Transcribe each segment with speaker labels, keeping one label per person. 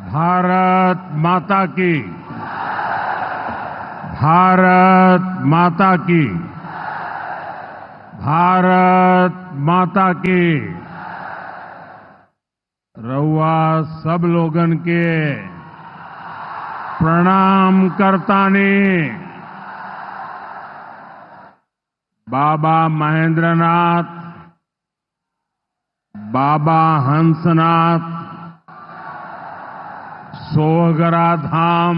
Speaker 1: भारत माता की। भारत माता की। भारत माता की। रउआ सब लोगन के प्रणाम करतानी। बाबा महेंद्रनाथ, बाबा हंसनाथ, सोहगरा धाम,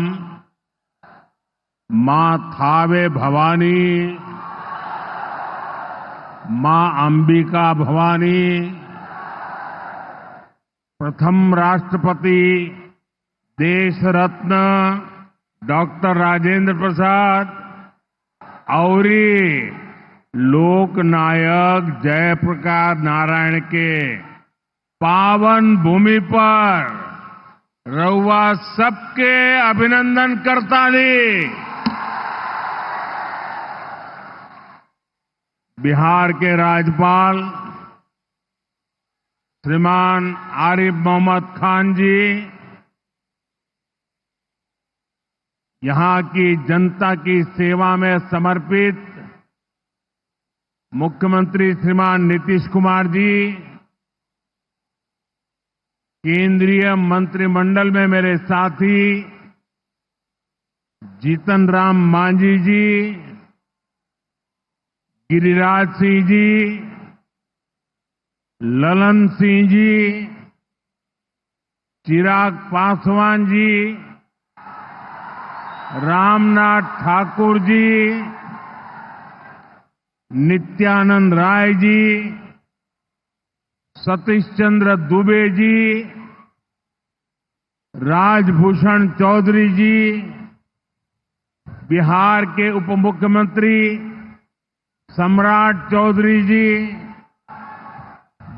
Speaker 1: मां थावे भवानी, मां अंबिका भवानी, प्रथम राष्ट्रपति देश रत्न डॉक्टर राजेंद्र प्रसाद और लोकनायक जयप्रकाश नारायण के पावन भूमि पर रउआ सबके अभिनंदन करतानी। बिहार के राज्यपाल श्रीमान आरिफ मोहम्मद खान जी, यहां की जनता की सेवा में समर्पित मुख्यमंत्री श्रीमान नीतीश कुमार जी, केंद्रीय मंत्रिमंडल में मेरे साथी जीतन राम मांझी जी, गिरिराज सिंह जी, ललन सिंह जी, चिराग पासवान जी, रामनाथ ठाकुर जी, नित्यानंद राय जी, सतीश चंद्र दुबे जी, राजभूषण चौधरी जी, बिहार के उप मुख्यमंत्री सम्राट चौधरी जी,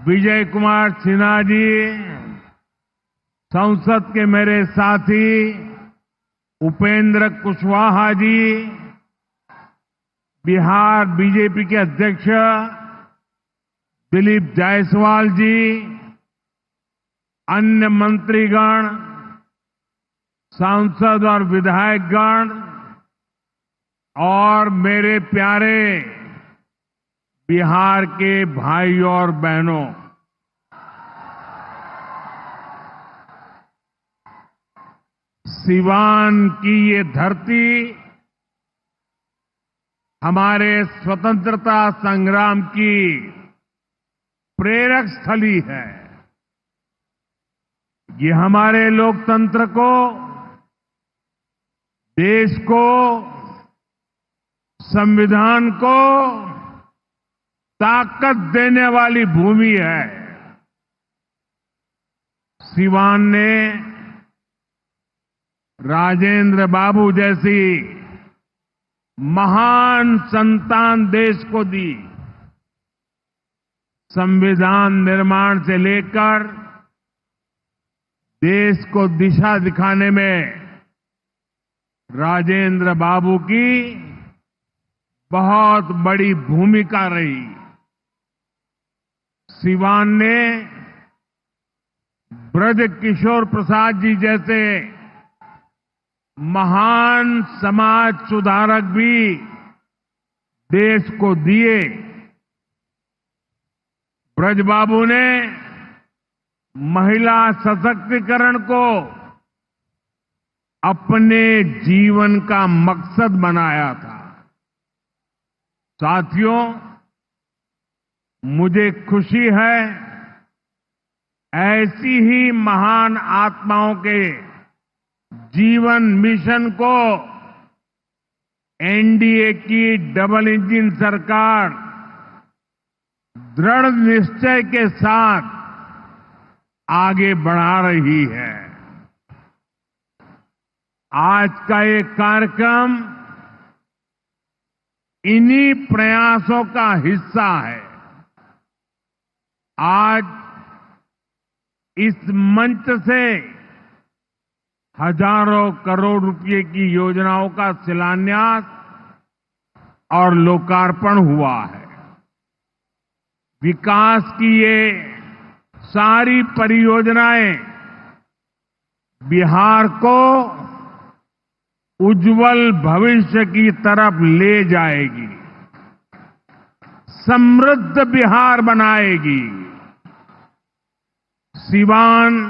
Speaker 1: विजय कुमार सिन्हा जी, संसद के मेरे साथी उपेंद्र कुशवाहा जी, बिहार बीजेपी के अध्यक्ष दिलीप जायसवाल जी, अन्य मंत्रीगण, सांसद और विधायकगण और मेरे प्यारे बिहार के भाइयों और बहनों, सिवान की ये धरती हमारे स्वतंत्रता संग्राम की प्रेरक स्थली है। ये हमारे लोकतंत्र को, देश को, संविधान को ताकत देने वाली भूमि है। सिवान ने राजेंद्र बाबू जैसी महान संतान देश को दी। संविधान निर्माण से लेकर देश को दिशा दिखाने में राजेंद्र बाबू की बहुत बड़ी भूमिका रही। सिवान ने ब्रज किशोर प्रसाद जी जैसे महान समाज सुधारक भी देश को दिए। ब्रजबाबू ने महिला सशक्तिकरण को अपने जीवन का मकसद बनाया था। साथियों, मुझे खुशी है ऐसी ही महान आत्माओं के जीवन मिशन को एनडीए की डबल इंजन सरकार दृढ़ निश्चय के साथ आगे बढ़ा रही है। आज का ये कार्यक्रम इन्हीं प्रयासों का हिस्सा है। आज इस मंच से हजारों करोड़ रुपए की योजनाओं का शिलान्यास और लोकार्पण हुआ है। विकास की ये सारी परियोजनाएं बिहार को उज्जवल भविष्य की तरफ ले जाएगी, समृद्ध बिहार बनाएगी। सिवान,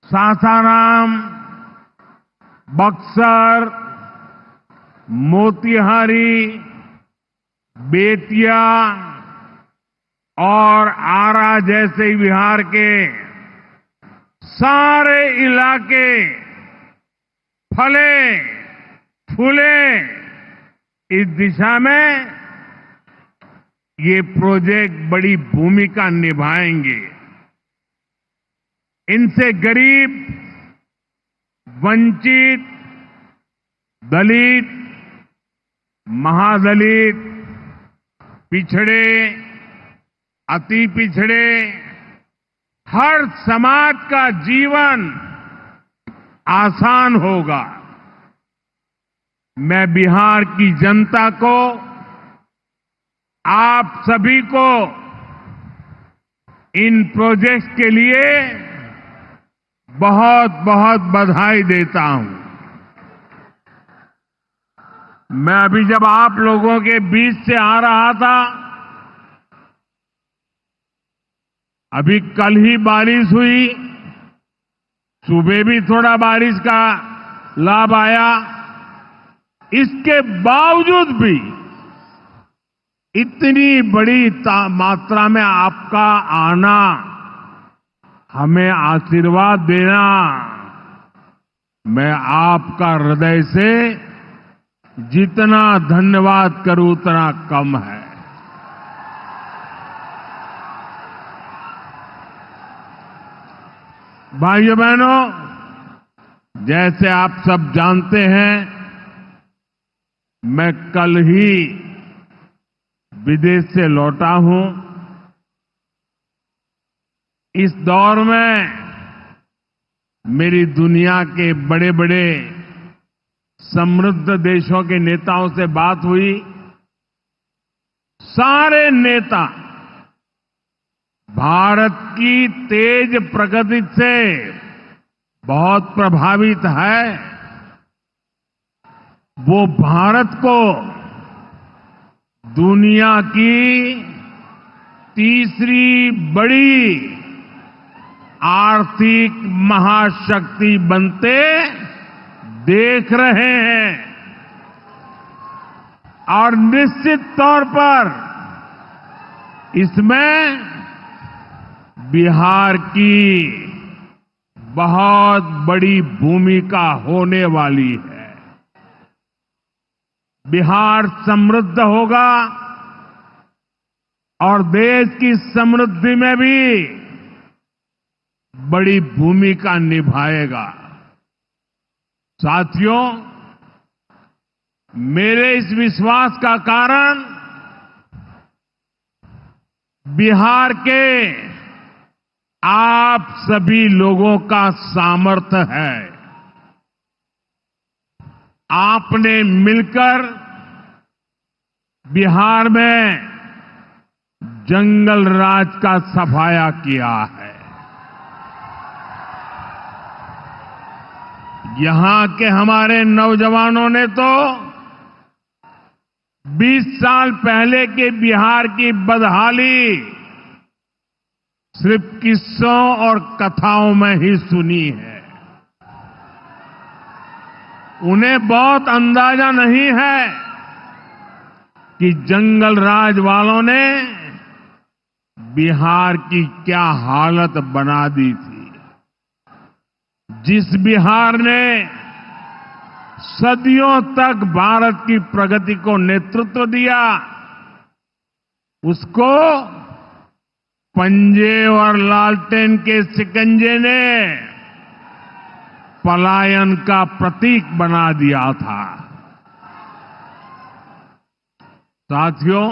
Speaker 1: सासाराम, बक्सर, मोतिहारी, बेतिया और आरा जैसे बिहार के सारे इलाके फले फूले। इस दिशा में ये प्रोजेक्ट बड़ी भूमिका निभाएंगे। इनसे गरीब, वंचित, दलित, महादलित, पिछड़े, अति पिछड़े, हर समाज का जीवन आसान होगा। मैं बिहार की जनता को, आप सभी को इन प्रोजेक्ट्स के लिए बहुत बहुत बधाई देता हूं। मैं अभी जब आप लोगों के बीच से आ रहा था, अभी कल ही बारिश हुई, सुबह भी थोड़ा बारिश का लाभ आया। इसके बावजूद भी इतनी बड़ी मात्रा में आपका आना, हमें आशीर्वाद देना, मैं आपका हृदय से जितना धन्यवाद करूं उतना कम है। भाइयों बहनों, जैसे आप सब जानते हैं, मैं कल ही विदेश से लौटा हूं। इस दौर में मेरी दुनिया के बड़े बड़े समृद्ध देशों के नेताओं से बात हुई। सारे नेता भारत की तेज प्रगति से बहुत प्रभावित है। वो भारत को दुनिया की तीसरी बड़ी आर्थिक महाशक्ति बनते देख रहे हैं और निश्चित तौर पर इसमें बिहार की बहुत बड़ी भूमिका होने वाली है। बिहार समृद्ध होगा और देश की समृद्धि में भी बड़ी भूमिका निभाएगा। साथियों, मेरे इस विश्वास का कारण बिहार के आप सभी लोगों का सामर्थ्य है। आपने मिलकर बिहार में जंगल राज का सफाया किया है। यहां के हमारे नौजवानों ने तो 20 साल पहले के बिहार की बदहाली सिर्फ किस्सों और कथाओं में ही सुनी है। उन्हें बहुत अंदाजा नहीं है कि जंगल राज वालों ने बिहार की क्या हालत बना दी थी। जिस बिहार ने सदियों तक भारत की प्रगति को नेतृत्व दिया, उसको पंजे और लालटेन के शिकंजे ने पलायन का प्रतीक बना दिया था। साथियों,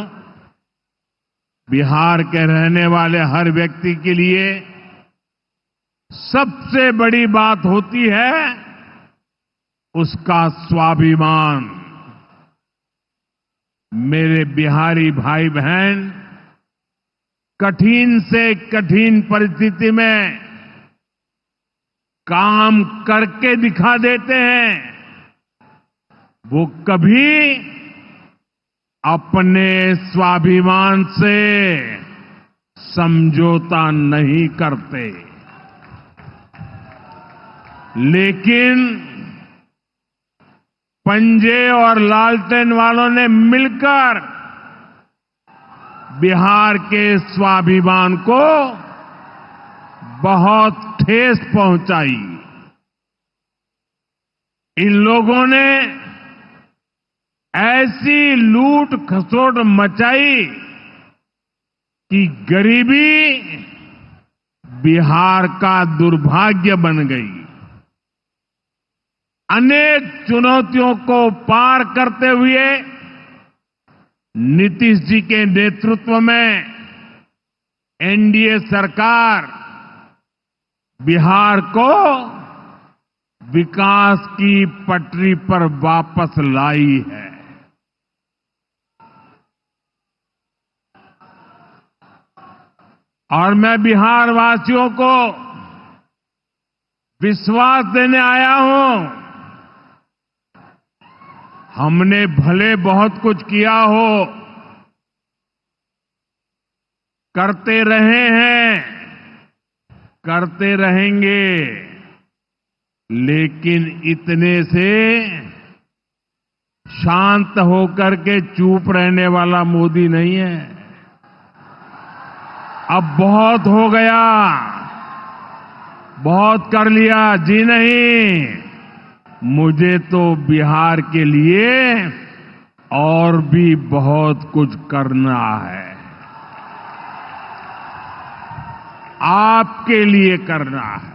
Speaker 1: बिहार के रहने वाले हर व्यक्ति के लिए सबसे बड़ी बात होती है उसका स्वाभिमान। मेरे बिहारी भाई बहन कठिन से कठिन परिस्थिति में काम करके दिखा देते हैं, वो कभी अपने स्वाभिमान से समझौता नहीं करते। लेकिन पंजे और लालटेन वालों ने मिलकर बिहार के स्वाभिमान को बहुत ठेस पहुंचाई। इन लोगों ने ऐसी लूट खसोट मचाई कि गरीबी बिहार का दुर्भाग्य बन गई। अनेक चुनौतियों को पार करते हुए नीतीश जी के नेतृत्व में एनडीए सरकार बिहार को विकास की पटरी पर वापस लाई है। और मैं बिहार वासियों को विश्वास देने आया हूं, हमने भले बहुत कुछ किया हो, करते रहे हैं, करते रहेंगे, लेकिन इतने से शांत होकर के चुप रहने वाला मोदी नहीं है। अब बहुत हो गया, बहुत कर लिया जी नहीं, मुझे तो बिहार के लिए और भी बहुत कुछ करना है, आपके लिए करना है,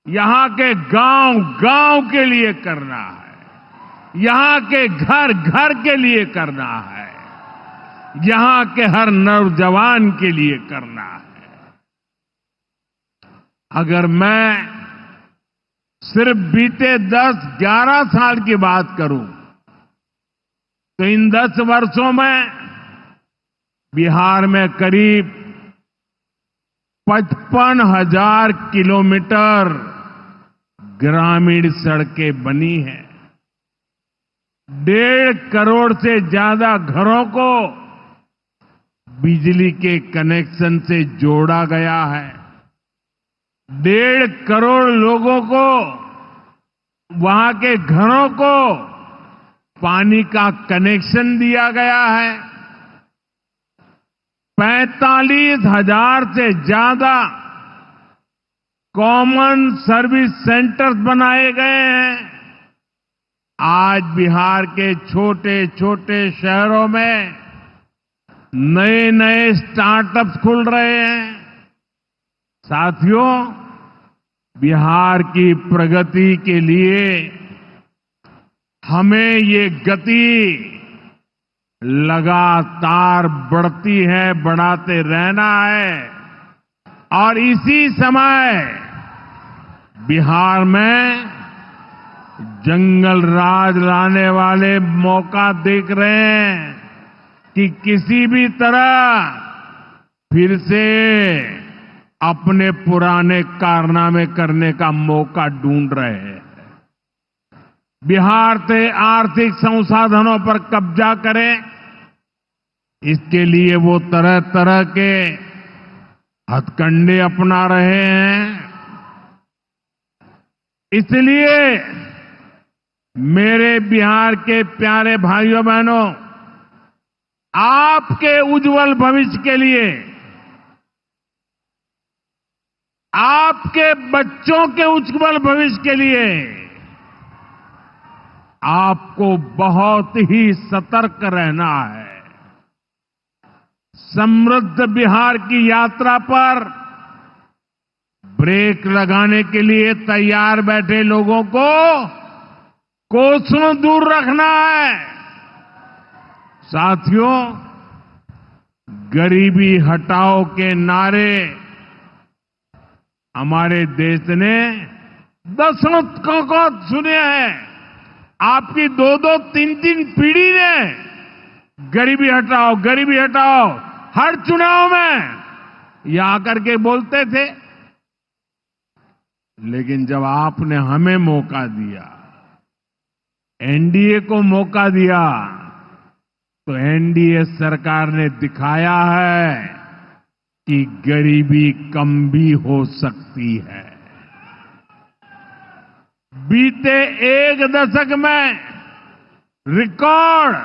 Speaker 1: यहां के गांव गांव के लिए करना है, यहां के घर घर के लिए करना है, यहां के हर नौजवान के लिए करना है। अगर मैं सिर्फ बीते 10-11 साल की बात करूं तो इन 10 वर्षों में बिहार में करीब 55,000 किलोमीटर ग्रामीण सड़कें बनी हैं। 1.5 करोड़ से ज्यादा घरों को बिजली के कनेक्शन से जोड़ा गया है। 1.5 करोड़ लोगों को, वहां के घरों को पानी का कनेक्शन दिया गया है। 45,000 से ज्यादा कॉमन सर्विस सेंटर्स बनाए गए हैं। आज बिहार के छोटे छोटे शहरों में नए नए स्टार्टअप्स खुल रहे हैं। साथियों, बिहार की प्रगति के लिए हमें ये गति लगातार बढ़ती है, बढ़ाते रहना है। और इसी समय बिहार में जंगल राज लाने वाले मौका देख रहे हैं कि किसी भी तरह फिर से अपने पुराने कारनामे करने का मौका ढूंढ रहे हैं। बिहार से आर्थिक संसाधनों पर कब्जा करें, इसके लिए वो तरह तरह के हथकंडे अपना रहे हैं। इसलिए मेरे बिहार के प्यारे भाइयों बहनों, आपके उज्जवल भविष्य के लिए, आपके बच्चों के उज्जवल भविष्य के लिए आपको बहुत ही सतर्क रहना है। समृद्ध बिहार की यात्रा पर ब्रेक लगाने के लिए तैयार बैठे लोगों को कोसों दूर रखना है। साथियों, गरीबी हटाओ के नारे हमारे देश ने दशकों को सुने हैं। आपकी 2-2, 3-3 पीढ़ी ने गरीबी हटाओ, गरीबी हटाओ हर चुनाव में ये आकर के बोलते थे। लेकिन जब आपने हमें मौका दिया, एनडीए को मौका दिया, तो एनडीए सरकार ने दिखाया है कि गरीबी कम भी हो सकती है। बीते एक दशक में रिकॉर्ड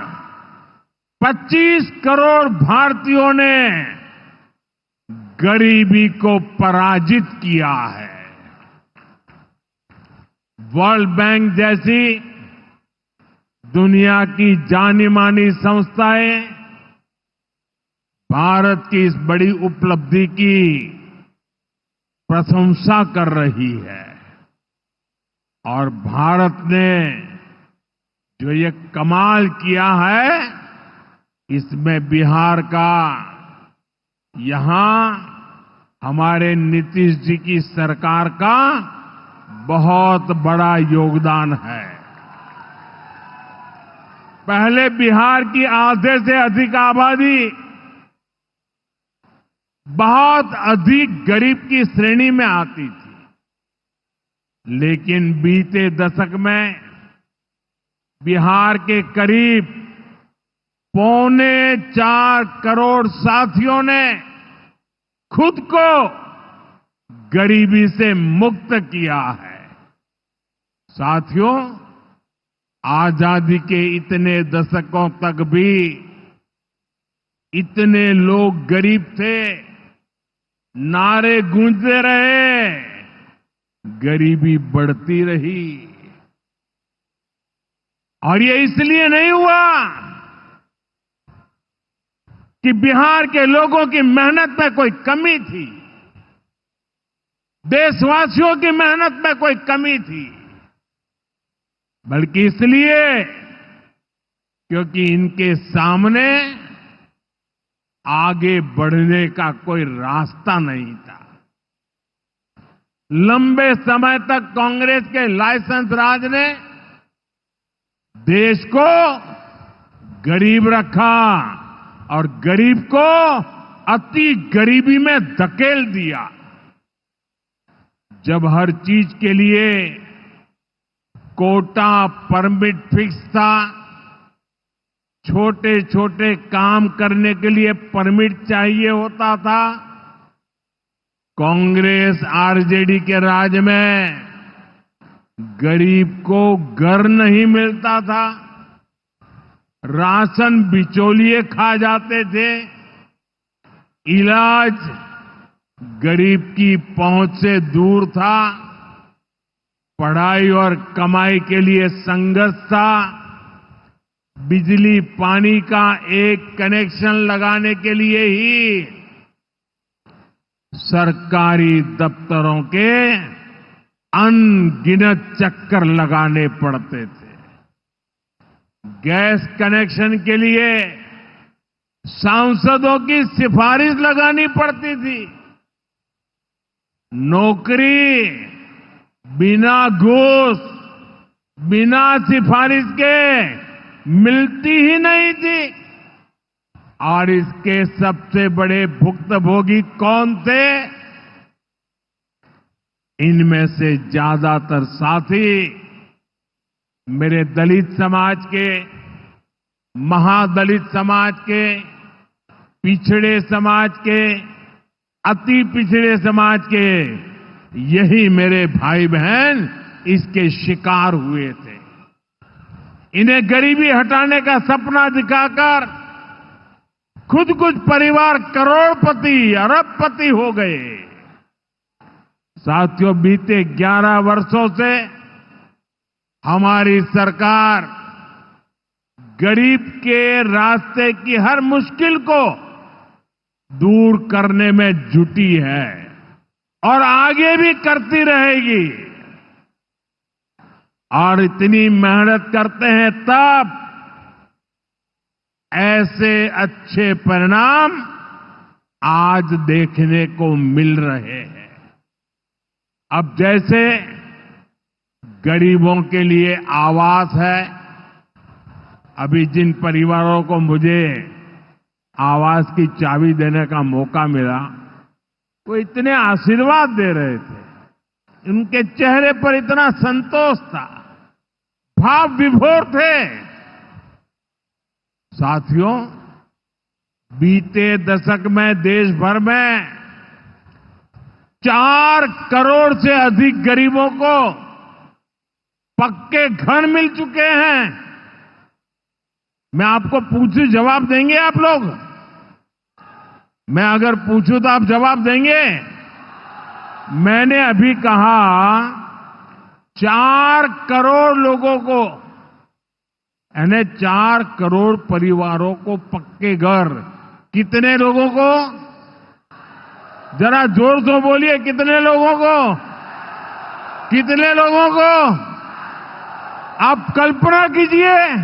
Speaker 1: 25 करोड़ भारतीयों ने गरीबी को पराजित किया है। वर्ल्ड बैंक जैसी दुनिया की जानी मानी संस्थाएं भारत की इस बड़ी उपलब्धि की प्रशंसा कर रही है और भारत ने जो ये कमाल किया है, इसमें बिहार का यहां हमारे नीतीश जी की सरकार का बहुत बड़ा योगदान है। पहले बिहार की आधे से अधिक आबादी बहुत अधिक गरीब की श्रेणी में आती थी, लेकिन बीते दशक में बिहार के करीब 4.25 करोड़ साथियों ने खुद को गरीबी से मुक्त किया है। साथियों, आजादी के इतने दशकों तक भी इतने लोग गरीब थे, नारे गूंजते रहे, गरीबी बढ़ती रही। और ये इसलिए नहीं हुआ कि बिहार के लोगों की मेहनत में कोई कमी थी, देशवासियों की मेहनत में कोई कमी थी, बल्कि इसलिए क्योंकि इनके सामने आगे बढ़ने का कोई रास्ता नहीं था। लंबे समय तक कांग्रेस के लाइसेंस राज ने देश को गरीब रखा और गरीब को अति गरीबी में धकेल दिया। जब हर चीज के लिए कोटा परमिट फिक्स था, छोटे छोटे काम करने के लिए परमिट चाहिए होता था, कांग्रेस आरजेडी के राज में गरीब को घर नहीं मिलता था, राशन बिचौलिए खा जाते थे, इलाज गरीब की पहुंच से दूर था, पढ़ाई और कमाई के लिए संघर्ष था, बिजली पानी का एक कनेक्शन लगाने के लिए ही सरकारी दफ्तरों के अनगिनत चक्कर लगाने पड़ते थे। गैस कनेक्शन के लिए सांसदों की सिफारिश लगानी पड़ती थी। नौकरी बिना घूस, बिना सिफारिश के मिलती ही नहीं थी। और इसके सबसे बड़े भुक्तभोगी कौन थे? इनमें से ज्यादातर साथी मेरे दलित समाज के, महादलित समाज के, पिछड़े समाज के, अति पिछड़े समाज के, यही मेरे भाई बहन इसके शिकार हुए थे। इन्हें गरीबी हटाने का सपना दिखाकर खुद कुछ परिवार करोड़पति, अरबपति हो गए। साथियों, बीते 11 वर्षों से हमारी सरकार गरीब के रास्ते की हर मुश्किल को दूर करने में जुटी है और आगे भी करती रहेगी। और इतनी मेहनत करते हैं तब ऐसे अच्छे परिणाम आज देखने को मिल रहे हैं। अब जैसे गरीबों के लिए आवास है, अभी जिन परिवारों को मुझे आवास की चाबी देने का मौका मिला, वो इतने आशीर्वाद दे रहे थे। उनके चेहरे पर इतना संतोष था, भाव विभोर थे। साथियों, बीते दशक में देश भर में 4 करोड़ से अधिक गरीबों को पक्के घर मिल चुके हैं। मैं आपको पूछूं, जवाब देंगे आप लोग? मैं अगर पूछूं तो आप जवाब देंगे? मैंने अभी कहा 4 करोड़ लोगों को, यानी 4 करोड़ परिवारों को पक्के घर। कितने लोगों को? जरा जोर से बोलिए, कितने लोगों को? कितने लोगों को? आप कल्पना कीजिए,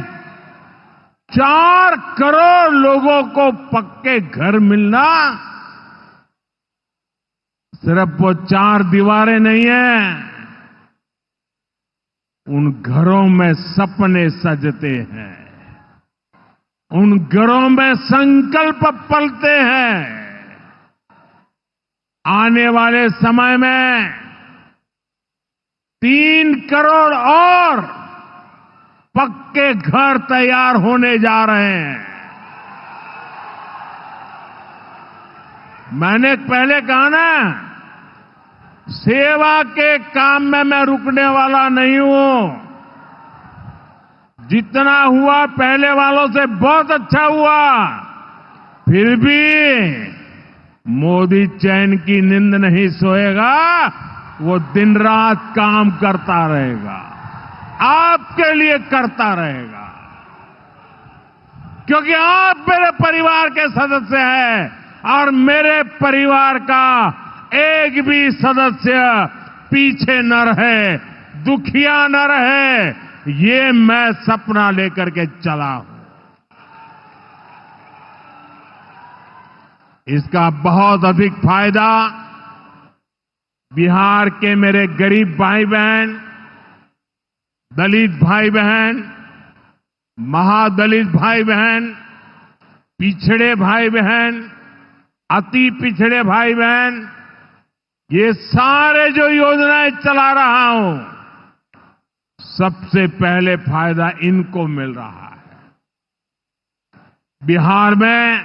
Speaker 1: 4 करोड़ लोगों को पक्के घर मिलना। सिर्फ वो 4 दीवारें नहीं है, उन घरों में सपने सजते हैं, उन घरों में संकल्प पलते हैं। आने वाले समय में 3 करोड़ और पक्के घर तैयार होने जा रहे हैं। मैंने पहले कहा ना, सेवा के काम में मैं रुकने वाला नहीं हूं। जितना हुआ पहले वालों से बहुत अच्छा हुआ, फिर भी मोदी चैन की नींद नहीं सोएगा, वो दिन रात काम करता रहेगा, आपके लिए करता रहेगा। क्योंकि आप मेरे परिवार के सदस्य हैं और मेरे परिवार का एक भी सदस्य पीछे न रहे, दुखिया न रहे, ये मैं सपना लेकर के चला हूं। इसका बहुत अधिक फायदा बिहार के मेरे गरीब भाई बहन, दलित भाई बहन, महादलित भाई बहन, पिछड़े भाई बहन, अति पिछड़े भाई बहन, ये सारे जो योजनाएं चला रहा हूं, सबसे पहले फायदा इनको मिल रहा है। बिहार में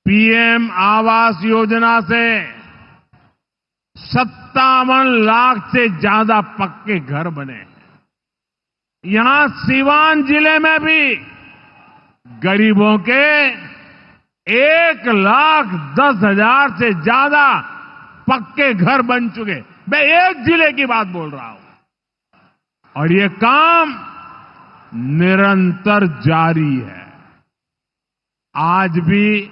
Speaker 1: पीएम आवास योजना से 57 लाख से ज्यादा पक्के घर बने हैं। यहां सीवान जिले में भी गरीबों के 1,10,000 से ज्यादा पक्के घर बन चुके। मैं एक जिले की बात बोल रहा हूं और ये काम निरंतर जारी है। आज भी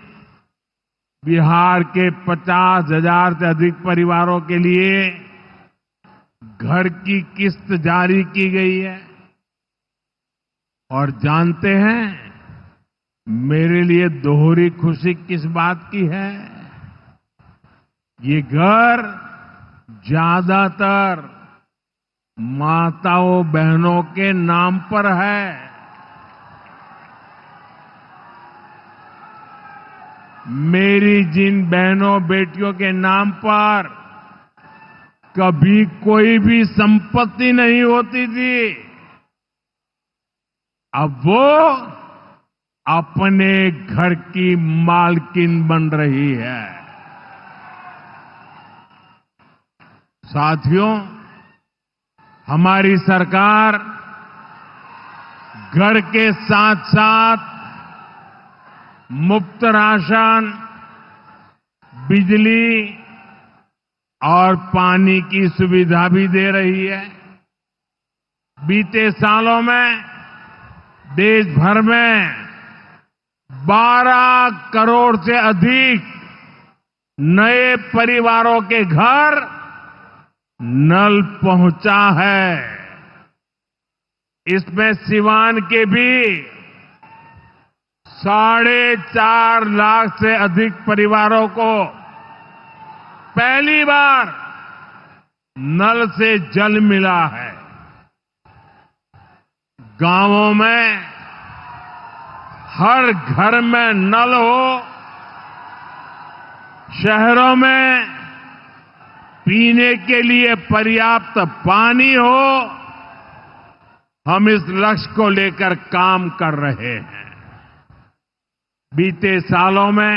Speaker 1: बिहार के 50,000 से अधिक परिवारों के लिए घर की किस्त जारी की गई है। और जानते हैं मेरे लिए दोहरी खुशी किस बात की है? ये घर ज्यादातर माताओं बहनों के नाम पर है। मेरी जिन बहनों बेटियों के नाम पर कभी कोई भी संपत्ति नहीं होती थी, अब वो अपने घर की मालकिन बन रही है। साथियों, हमारी सरकार घर के साथ साथ मुफ्त राशन, बिजली और पानी की सुविधा भी दे रही है। बीते सालों में देश भर में 12 करोड़ से अधिक नए परिवारों के घर नल पहुंचा है। इसमें सीवान के भी 4.5 लाख से अधिक परिवारों को पहली बार नल से जल मिला है। गांवों में हर घर में नल हो, शहरों में पीने के लिए पर्याप्त पानी हो, हम इस लक्ष्य को लेकर काम कर रहे हैं। बीते सालों में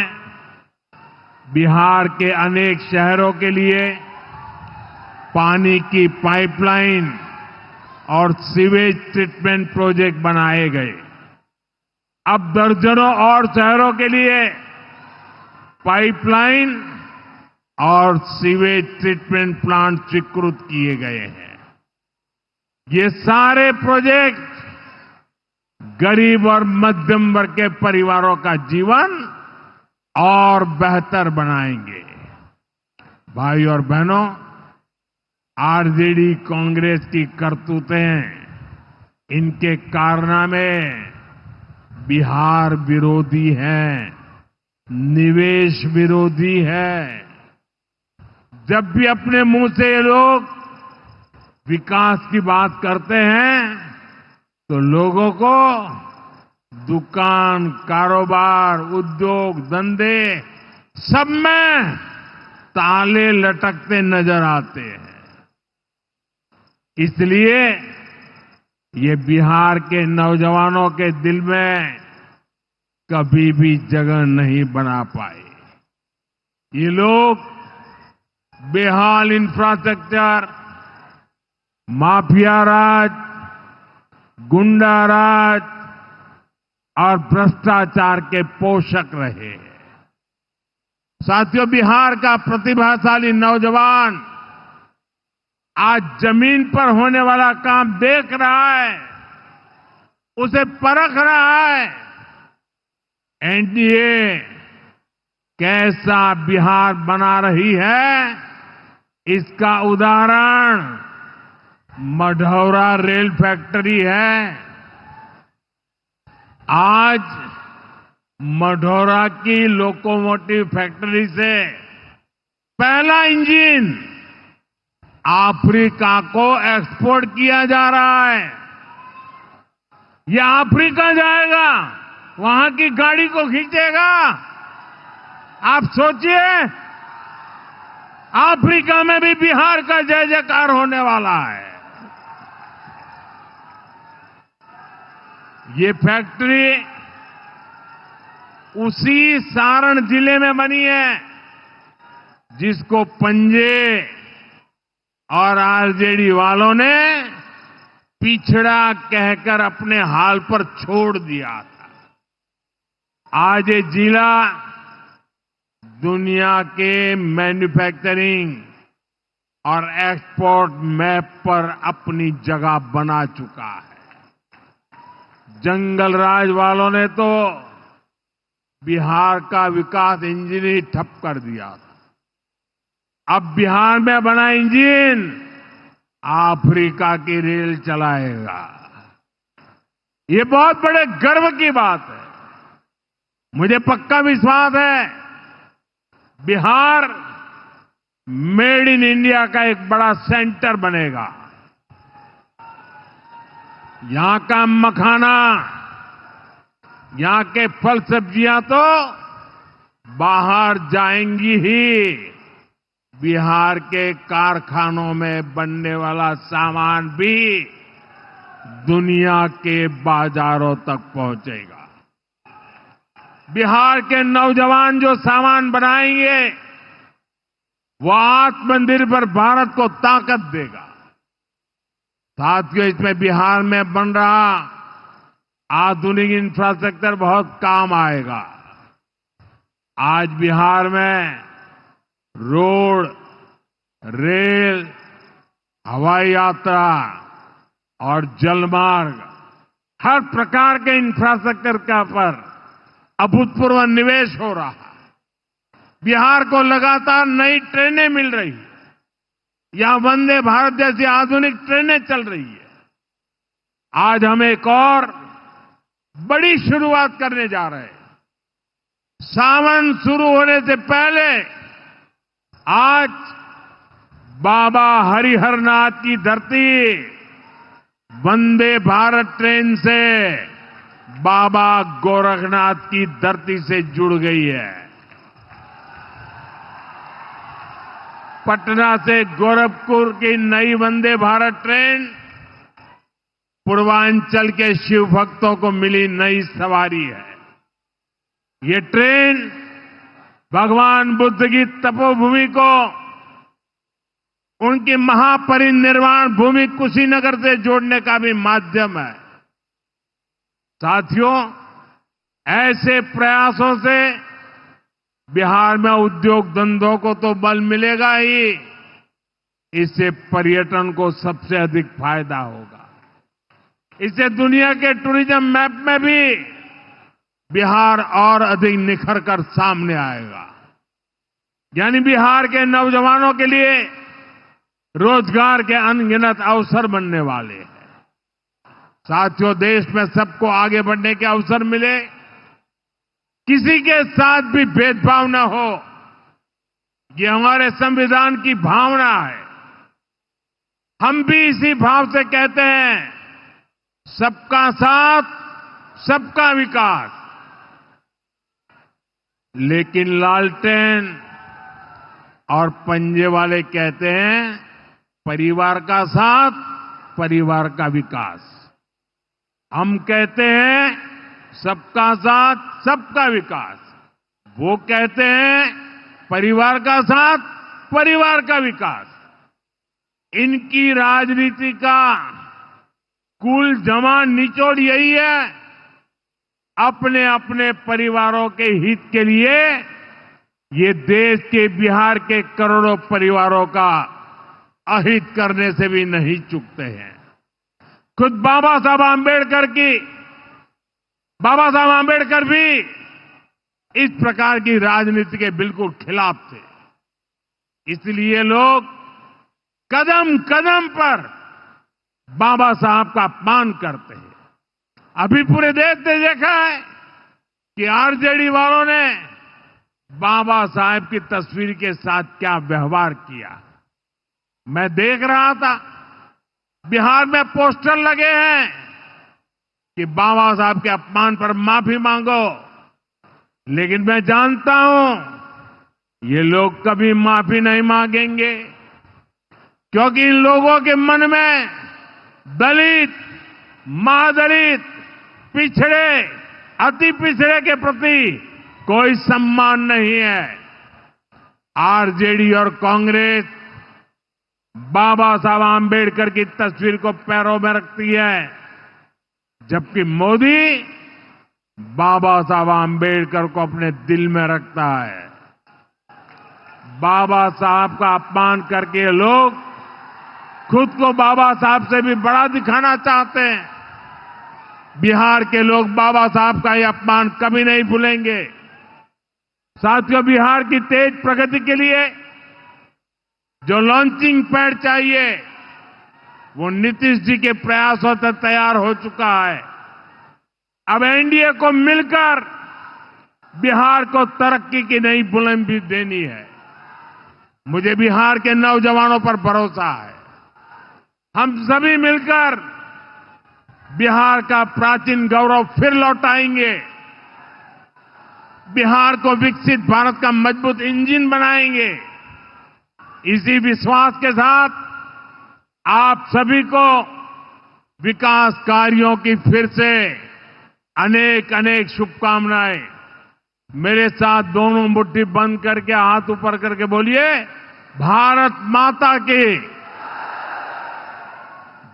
Speaker 1: बिहार के अनेक शहरों के लिए पानी की पाइपलाइन और सीवेज ट्रीटमेंट प्रोजेक्ट बनाए गए। अब दर्जनों और शहरों के लिए पाइपलाइन और सीवेज ट्रीटमेंट प्लांट स्वीकृत किए गए हैं। ये सारे प्रोजेक्ट गरीब और मध्यम वर्ग के परिवारों का जीवन और बेहतर बनाएंगे। भाई और बहनों, आरजेडी कांग्रेस की करतूतें, इनके कारनामे बिहार विरोधी हैं, निवेश विरोधी है। जब भी अपने मुंह से ये लोग विकास की बात करते हैं तो लोगों को दुकान, कारोबार, उद्योग, धंधे सब में ताले लटकते नजर आते हैं। इसलिए ये बिहार के नौजवानों के दिल में कभी भी जगह नहीं बना पाए। ये लोग बेहाल इंफ्रास्ट्रक्चर, माफिया राज, गुंडा राज और भ्रष्टाचार के पोषक रहे हैं। साथियों, बिहार का प्रतिभाशाली नौजवान आज जमीन पर होने वाला काम देख रहा है, उसे परख रहा है। एनडीए कैसा बिहार बना रही है, इसका उदाहरण मढ़ौरा रेल फैक्ट्री है। आज मढ़ौरा की लोकोमोटिव फैक्ट्री से पहला इंजन अफ्रीका को एक्सपोर्ट किया जा रहा है। यह अफ्रीका जाएगा, वहां की गाड़ी को खींचेगा। आप सोचिए, अफ्रीका में भी बिहार का जय जयकार होने वाला है। ये फैक्ट्री उसी सारण जिले में बनी है जिसको पंजे और आरजेडी वालों ने पिछड़ा कहकर अपने हाल पर छोड़ दिया था। आज ये जिला दुनिया के मैन्युफैक्चरिंग और एक्सपोर्ट मैप पर अपनी जगह बना चुका है। जंगल राज वालों ने तो बिहार का विकास इंजन ही ठप कर दिया था। अब बिहार में बना इंजन अफ्रीका की रेल चलाएगा। ये बहुत बड़े गर्व की बात है। मुझे पक्का विश्वास है बिहार मेड इन इंडिया का एक बड़ा सेंटर बनेगा। यहां का मखाना, यहां के फल सब्जियां तो बाहर जाएंगी ही। बिहार के कारखानों में बनने वाला सामान भी दुनिया के बाजारों तक पहुंचेगा। बिहार के नौजवान जो सामान बनाएंगे वो आत्मनिर्भर भारत को ताकत देगा। साथियों, इसमें बिहार में बन रहा आधुनिक इंफ्रास्ट्रक्चर बहुत काम आएगा। आज बिहार में रोड, रेल, हवाई यात्रा और जलमार्ग, हर प्रकार के इंफ्रास्ट्रक्चर का पर अभूतपूर्व निवेश हो रहा है। बिहार को लगातार नई ट्रेनें मिल रही है। यहां वंदे भारत जैसी आधुनिक ट्रेनें चल रही है। आज हम एक और बड़ी शुरुआत करने जा रहे हैं। सावन शुरू होने से पहले आज बाबा हरिहरनाथ की धरती वंदे भारत ट्रेन से बाबा गोरखनाथ की धरती से जुड़ गई है। पटना से गोरखपुर की नई वंदे भारत ट्रेन पूर्वांचल के शिव भक्तों को मिली नई सवारी है। ये ट्रेन भगवान बुद्ध की तपोभूमि को उनकी महापरिनिर्वाण भूमि कुशीनगर से जोड़ने का भी माध्यम है। साथियों, ऐसे प्रयासों से बिहार में उद्योग धंधों को तो बल मिलेगा ही, इससे पर्यटन को सबसे अधिक फायदा होगा। इससे दुनिया के टूरिज्म मैप में भी बिहार और अधिक निखर कर सामने आएगा। यानी बिहार के नौजवानों के लिए रोजगार के अनगिनत अवसर बनने वाले हैं। साथियों, देश में सबको आगे बढ़ने के अवसर मिले, किसी के साथ भी भेदभाव न हो, ये हमारे संविधान की भावना है। हम भी इसी भाव से कहते हैं, सबका साथ, सबका विकास। लेकिन लालटेन और पंजे वाले कहते हैं, परिवार का साथ, परिवार का विकास। हम कहते हैं, सबका साथ, सबका विकास। वो कहते हैं, परिवार का साथ, परिवार का विकास। इनकी राजनीति का कुल जमा निचोड़ यही है, अपने अपने परिवारों के हित के लिए ये देश के बिहार के करोड़ों परिवारों का अहित करने से भी नहीं चूकते हैं। खुद बाबा साहब आंबेडकर भी इस प्रकार की राजनीति के बिल्कुल खिलाफ थे। इसलिए लोग कदम कदम पर बाबा साहब का अपमान करते हैं। अभी पूरे देश ने देखा है कि आरजेडी वालों ने बाबा साहब की तस्वीर के साथ क्या व्यवहार किया। मैं देख रहा था, बिहार में पोस्टर लगे हैं कि बाबा साहब के अपमान पर माफी मांगो, लेकिन मैं जानता हूं ये लोग कभी माफी नहीं मांगेंगे, क्योंकि इन लोगों के मन में दलित, महादलित, पिछड़े, अति पिछड़े के प्रति कोई सम्मान नहीं है। आरजेडी और कांग्रेस बाबा साहब आंबेडकर की तस्वीर को पैरों में रखती है, जबकि मोदी बाबा साहब आंबेडकर को अपने दिल में रखता है। बाबा साहब का अपमान करके लोग खुद को बाबा साहब से भी बड़ा दिखाना चाहते हैं। बिहार के लोग बाबा साहब का यह अपमान कभी नहीं भूलेंगे। साथियों, बिहार की तेज प्रगति के लिए जो लॉन्चिंग पैड चाहिए, वो नीतीश जी के प्रयासों से तैयार हो चुका है। अब एनडीए को मिलकर बिहार को तरक्की की नई बुलंदी देनी है। मुझे बिहार के नौजवानों पर भरोसा है। हम सभी मिलकर बिहार का प्राचीन गौरव फिर लौटाएंगे। बिहार को विकसित भारत का मजबूत इंजन बनाएंगे। इसी विश्वास के साथ आप सभी को विकास कार्यों की फिर से अनेक अनेक शुभकामनाएं। मेरे साथ दोनों मुट्ठी बंद करके हाथ ऊपर करके बोलिए, भारत माता की।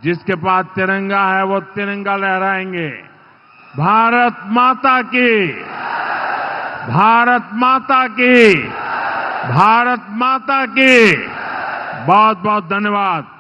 Speaker 1: जिसके पास तिरंगा है वो तिरंगा लहराएंगे। भारत माता की, भारत माता की, भारत माता की। बहुत बहुत धन्यवाद।